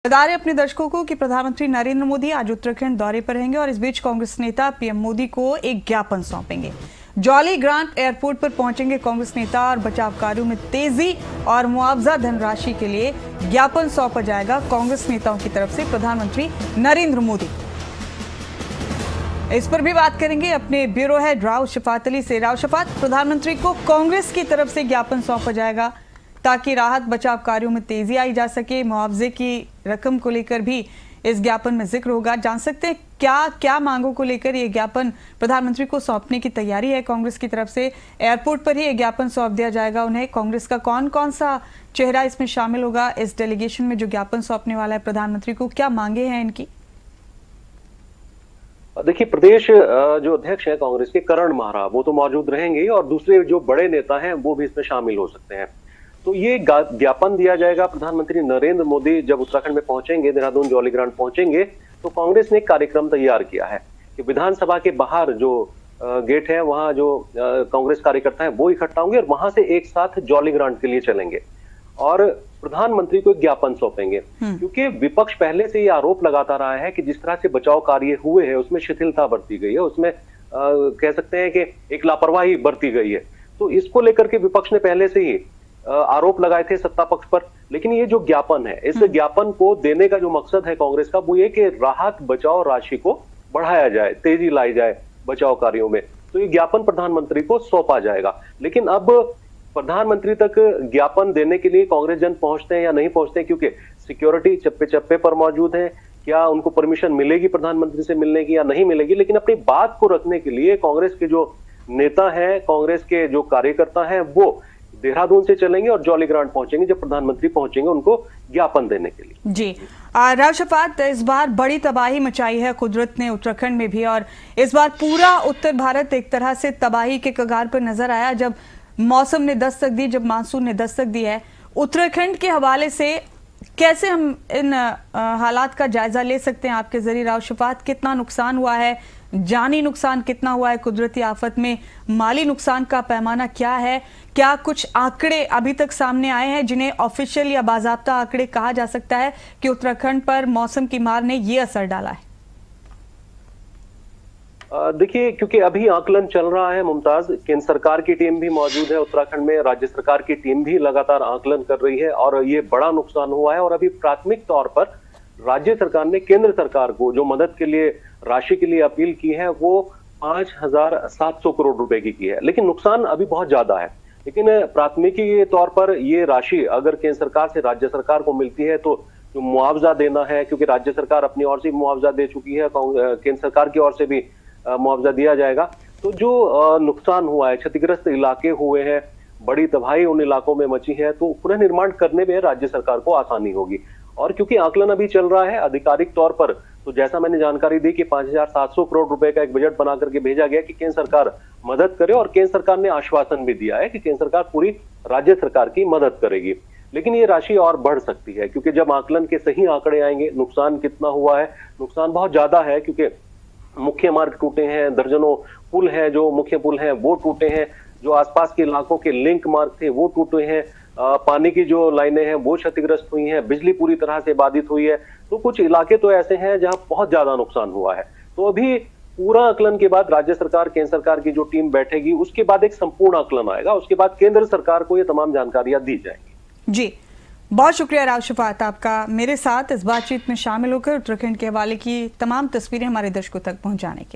बता रहे अपने दर्शकों को कि प्रधानमंत्री नरेंद्र मोदी आज उत्तराखंड दौरे पर रहेंगे और इस बीच कांग्रेस नेता पीएम मोदी को एक ज्ञापन सौंपेंगे। जॉली ग्रांट एयरपोर्ट पर पहुंचेंगे कांग्रेस नेता और बचाव कार्यों में तेजी और मुआवजा धनराशि के लिए ज्ञापन सौंपा जाएगा कांग्रेस नेताओं की तरफ से प्रधानमंत्री नरेंद्र मोदी। इस पर भी बात करेंगे अपने ब्यूरो हेड राव शफात अली से। राव शफात, प्रधानमंत्री को कांग्रेस की तरफ से ज्ञापन सौंपा जाएगा ताकि राहत बचाव कार्यों में तेजी आई जा सके। मुआवजे की रकम को लेकर भी इस ज्ञापन में जिक्र होगा। जान सकते हैं क्या क्या मांगों को लेकर ये ज्ञापन प्रधानमंत्री को सौंपने की तैयारी है कांग्रेस की तरफ से। एयरपोर्ट पर ही ये ज्ञापन सौंप दिया जाएगा उन्हें। कांग्रेस का कौन कौन सा चेहरा इसमें शामिल होगा इस डेलीगेशन में जो ज्ञापन सौंपने वाला है प्रधानमंत्री को? क्या मांगे हैं इनकी? देखिए, प्रदेश जो अध्यक्ष है कांग्रेस के करण माहरा, वो तो मौजूद रहेंगे और दूसरे जो बड़े नेता हैं वो भी इसमें शामिल हो सकते हैं। तो ये ज्ञापन दिया जाएगा प्रधानमंत्री नरेंद्र मोदी जब उत्तराखंड में पहुंचेंगे, देहरादून जॉली ग्रांट पहुंचेंगे। तो कांग्रेस ने एक कार्यक्रम तैयार किया है कि विधानसभा के बाहर जो गेट है वहां जो कांग्रेस कार्यकर्ता है वो इकट्ठा होंगे और वहां से एक साथ जॉली ग्रांट के लिए चलेंगे और प्रधानमंत्री को एक ज्ञापन सौंपेंगे। क्योंकि विपक्ष पहले से ये आरोप लगाता रहा है कि जिस तरह से बचाव कार्य हुए हैं उसमें शिथिलता बरती गई है, उसमें कह सकते हैं कि एक लापरवाही बरती गई है। तो इसको लेकर के विपक्ष ने पहले से ही आरोप लगाए थे सत्ता पक्ष पर। लेकिन ये जो ज्ञापन है, इस ज्ञापन को देने का जो मकसद है कांग्रेस का वो ये कि राहत बचाव राशि को बढ़ाया जाए, तेजी लाई जाए बचाव कार्यों में। तो ये ज्ञापन प्रधानमंत्री को सौंपा जाएगा। लेकिन अब प्रधानमंत्री तक ज्ञापन देने के लिए कांग्रेस जन पहुंचते हैं या नहीं पहुंचते हैं, क्योंकि सिक्योरिटी चप्पे चप्पे पर मौजूद है। क्या उनको परमिशन मिलेगी प्रधानमंत्री से मिलने की या नहीं मिलेगी? लेकिन अपनी बात को रखने के लिए कांग्रेस के जो नेता हैं, कांग्रेस के जो कार्यकर्ता हैं, वो देहरादून से चलेंगे और जॉली ग्रांट पहुंचेंगे जब प्रधानमंत्री पहुंचेंगे उनको ज्ञापन देने के लिए। जी राव शफात, इस बार बड़ी तबाही मचाई है कुदरत ने उत्तराखंड में भी, और इस बार पूरा उत्तर भारत एक तरह से तबाही के कगार पर नजर आया जब मौसम ने दस्तक दी, जब मानसून ने दस्तक दी है। उत्तराखंड के हवाले से कैसे हम इन हालात का जायजा ले सकते हैं आपके जरिए? राव शफात, कितना नुकसान हुआ है, जानी नुकसान कितना हुआ है कुदरती आफत में, माली नुकसान का पैमाना क्या है? क्या कुछ आंकड़े अभी तक सामने आए हैं जिन्हें ऑफिशियल या बाज़ाब्ता आंकड़े कहा जा सकता है कि उत्तराखंड पर मौसम की मार ने ये असर डाला है? देखिए, क्योंकि अभी आकलन चल रहा है मुमताज, केंद्र सरकार की टीम भी मौजूद है उत्तराखंड में, राज्य सरकार की टीम भी लगातार आकलन कर रही है और ये बड़ा नुकसान हुआ है। और अभी प्राथमिक तौर पर राज्य सरकार ने केंद्र सरकार को जो मदद के लिए राशि के लिए अपील की है वो 5,700 करोड़ रुपए की है। लेकिन नुकसान अभी बहुत ज्यादा है। लेकिन प्राथमिकी के तौर पर ये राशि अगर केंद्र सरकार से राज्य सरकार को मिलती है तो जो मुआवजा देना है, क्योंकि राज्य सरकार अपनी ओर से मुआवजा दे चुकी है, केंद्र सरकार की ओर से भी मुआवजा दिया जाएगा। तो जो नुकसान हुआ है, क्षतिग्रस्त इलाके हुए हैं, बड़ी तबाही उन इलाकों में मची है, तो पुनर्निर्माण करने में राज्य सरकार को आसानी होगी। और क्योंकि आकलन अभी चल रहा है आधिकारिक तौर पर, तो जैसा मैंने जानकारी दी कि 5,700 करोड़ रुपए का एक बजट बना करके भेजा गया कि केंद्र सरकार मदद करे, और केंद्र सरकार ने आश्वासन भी दिया है कि केंद्र सरकार पूरी राज्य सरकार की मदद करेगी। लेकिन ये राशि और बढ़ सकती है, क्योंकि जब आकलन के सही आंकड़े आएंगे, नुकसान कितना हुआ है, नुकसान बहुत ज्यादा है, क्योंकि मुख्य मार्ग टूटे हैं, दर्जनों पुल हैं, जो मुख्य पुल हैं वो टूटे हैं, जो आसपास के इलाकों के लिंक मार्ग थे वो टूटे हैं, पानी की जो लाइनें हैं वो क्षतिग्रस्त हुई हैं, बिजली पूरी तरह से बाधित हुई है। तो कुछ इलाके तो ऐसे हैं जहां बहुत ज्यादा नुकसान हुआ है। तो अभी पूरा आकलन के बाद राज्य सरकार केंद्र सरकार की जो टीम बैठेगी उसके बाद एक संपूर्ण आकलन आएगा, उसके बाद केंद्र सरकार को ये तमाम जानकारियां दी जाएंगी। जी, बहुत शुक्रिया राव शफात आपका मेरे साथ इस बातचीत में शामिल होकर उत्तराखंड के हवाले की तमाम तस्वीरें हमारे दर्शकों तक पहुंचाने के लिए।